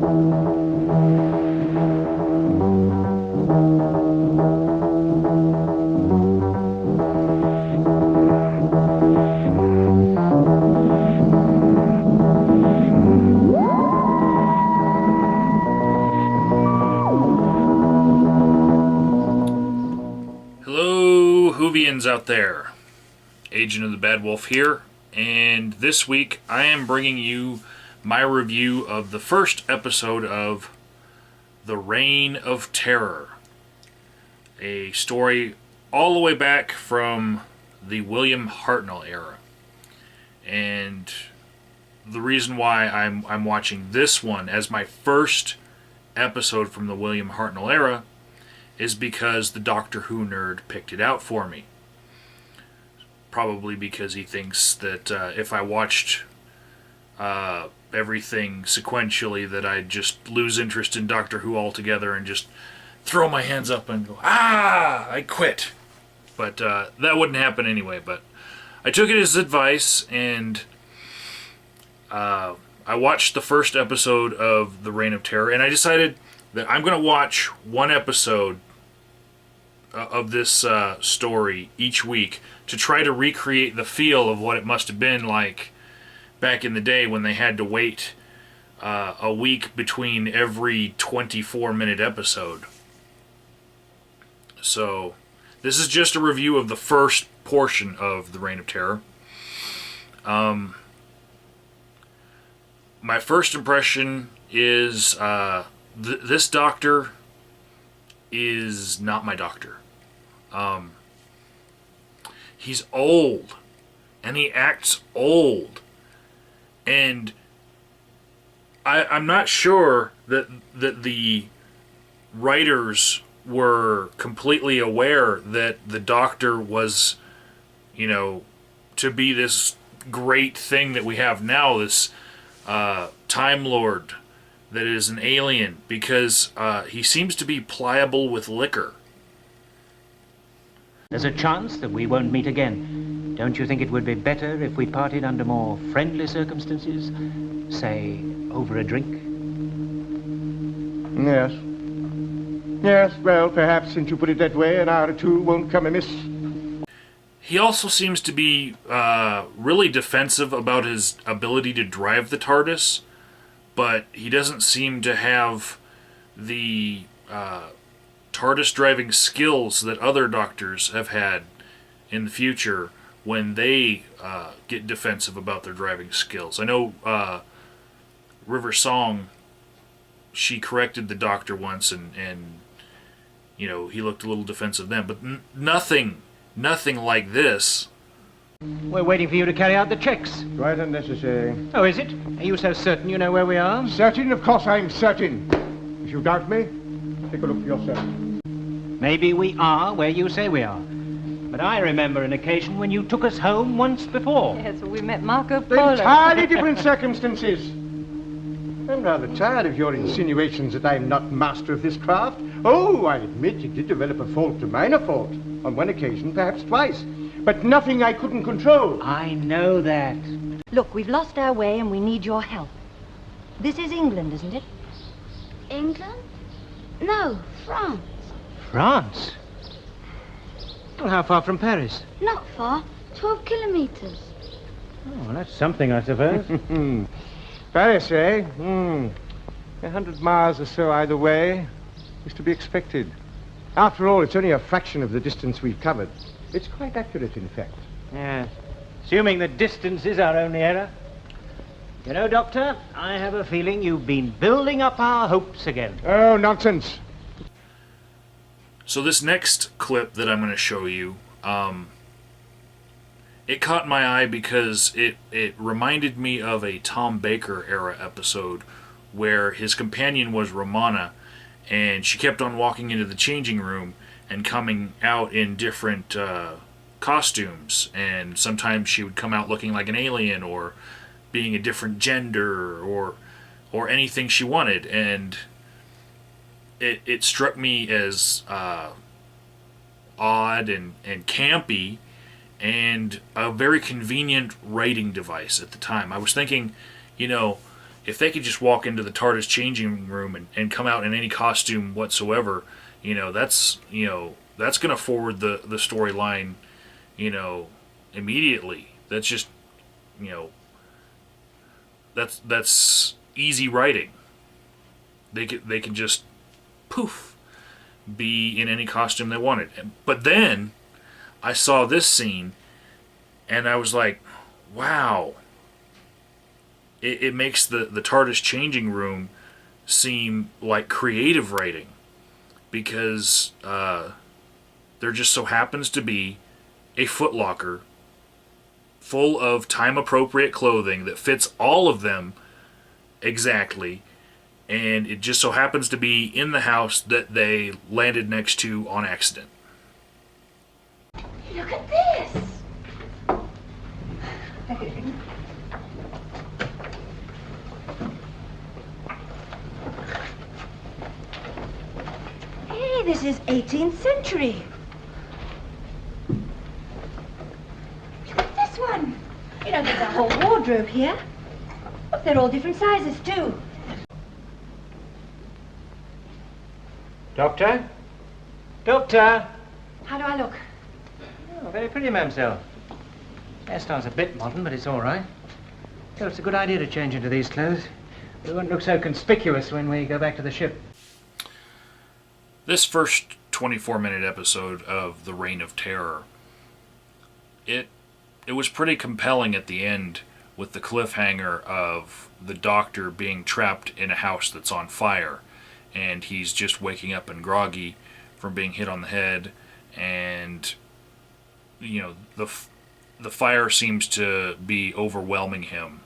Hello, Whovians out there. Agent of the Bad Wolf here, and this week I am bringing you my review of the first episode of The Reign of Terror, a story all the way back from the William Hartnell era. And the reason why I'm watching this one as my first episode from the William Hartnell era is because the Doctor Who nerd picked it out for me. Probably because he thinks that if I watched everything sequentially that I'd just lose interest in Doctor Who altogether and just throw my hands up and go, I quit. But that wouldn't happen anyway. But I took it as advice, and I watched the first episode of The Reign of Terror, and I decided that I'm going to watch one episode of this story each week to try to recreate the feel of what it must have been like back in the day when they had to wait a week between every 24-minute episode. So this is just a review of the first portion of The Reign of Terror. My first impression is this doctor is not my doctor. He's old, and he acts old, and I'm not sure that the writers were completely aware that the Doctor was, to be this great thing that we have now, this Time Lord that is an alien, because he seems to be pliable with liquor. There's a chance that we won't meet again. Don't you think it would be better if we parted under more friendly circumstances? Say, over a drink? Yes. Yes, well, perhaps since you put it that way, an hour or two won't come amiss. He also seems to be really defensive about his ability to drive the TARDIS, but he doesn't seem to have the TARDIS driving skills that other doctors have had in the future when they get defensive about their driving skills. I know River Song, she corrected the Doctor once, and he looked a little defensive then, but nothing like this. We're waiting for you to carry out the checks. Quite unnecessary. Oh, is it? Are you so certain you know where we are? Certain? Of course I'm certain. If you doubt me, take a look for yourself. Maybe we are where you say we are. But I remember an occasion when you took us home once before. Yes, we met Marco Polo. Entirely different circumstances. I'm rather tired of your insinuations that I'm not master of this craft. Oh, I admit it did develop a fault, a minor fault. On one occasion, perhaps twice. But nothing I couldn't control. I know that. Look, we've lost our way and we need your help. This is England, isn't it? England? No, France. France? Well, how far from Paris? Not far. 12 kilometers. Oh, well, that's something, I suppose. Paris, eh? 100 miles or so either way is to be expected. After all, it's only a fraction of the distance we've covered. It's quite accurate, in fact. Yes. Assuming that distance is our only error. You know, Doctor, I have a feeling you've been building up our hopes again. Oh, nonsense. So this next clip that I'm going to show you, it caught my eye because it reminded me of a Tom Baker era episode where his companion was Romana, and she kept on walking into the changing room and coming out in different costumes, and sometimes she would come out looking like an alien or being a different gender or anything she wanted, and it struck me as odd and campy and a very convenient writing device at the time. I was thinking, if they could just walk into the TARDIS changing room and come out in any costume whatsoever, that's going to forward the storyline, immediately. That's just, that's easy writing. They can just poof be in any costume they wanted. But then I saw this scene and I was like, wow. It makes the TARDIS changing room seem like creative writing, because there just so happens to be a footlocker full of time-appropriate clothing that fits all of them exactly, and it just so happens to be in the house that they landed next to on accident. Look at this. Hey, this is 18th century. Look at this one. There's a whole wardrobe here. Look, they're all different sizes, too. Doctor? Doctor? How do I look? Oh, very pretty, mamselle. Hairstyle's a bit modern, but it's all right. Still, it's a good idea to change into these clothes. We won't look so conspicuous when we go back to the ship. This first 24-minute episode of The Reign of Terror, it was pretty compelling at the end, with the cliffhanger of the Doctor being trapped in a house that's on fire, and he's just waking up and groggy from being hit on the head, and the fire seems to be overwhelming him.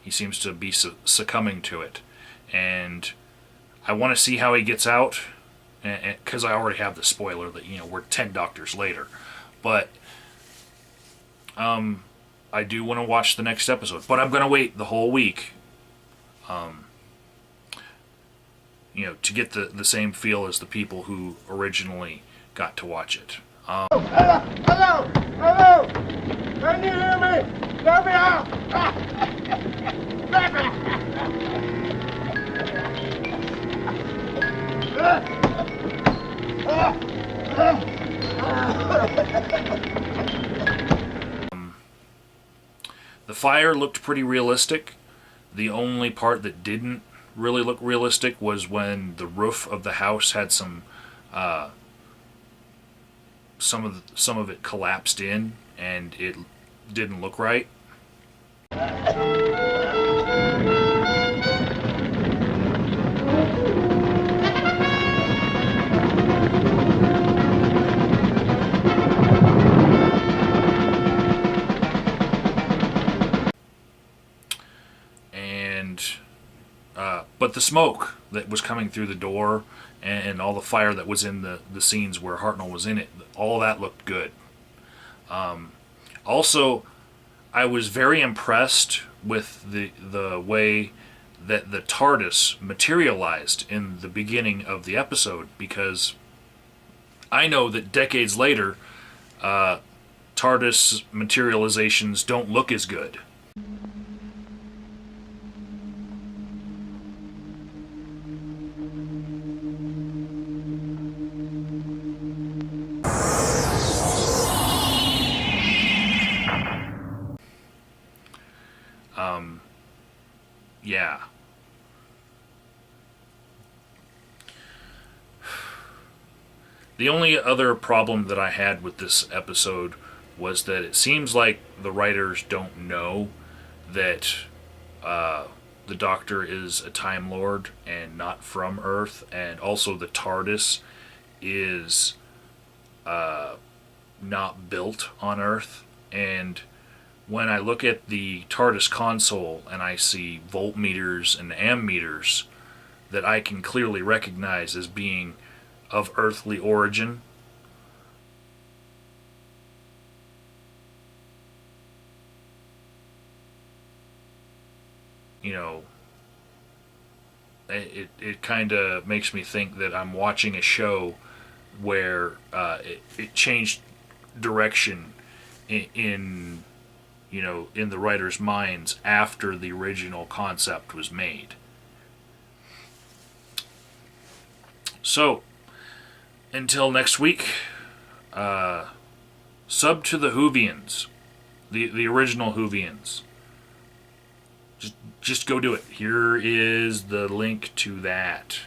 He seems to be succumbing to it, and I want to see how he gets out, because I already have the spoiler that we're 10 Doctors later, but I do want to watch the next episode, but I'm going to wait the whole week, to get the same feel as the people who originally got to watch it. Hello! Can you hear me? Let me out! The fire looked pretty realistic. The only part that didn't really look realistic was when the roof of the house had some of it collapsed in, and it didn't look right. But the smoke that was coming through the door and all the fire that was in the scenes where Hartnell was in it, all that looked good. Also, I was very impressed with the way that the TARDIS materialized in the beginning of the episode, because I know that decades later, TARDIS materializations don't look as good. Yeah. The only other problem that I had with this episode was that it seems like the writers don't know that the Doctor is a Time Lord and not from Earth, and also the TARDIS is not built on Earth. And when I look at the TARDIS console and I see voltmeters and ammeters that I can clearly recognize as being of earthly origin, it kind of makes me think that I'm watching a show where it changed direction in in the writers' minds after the original concept was made. So, until next week, sub to the Whovians, the original Whovians. Just go do it. Here is the link to that.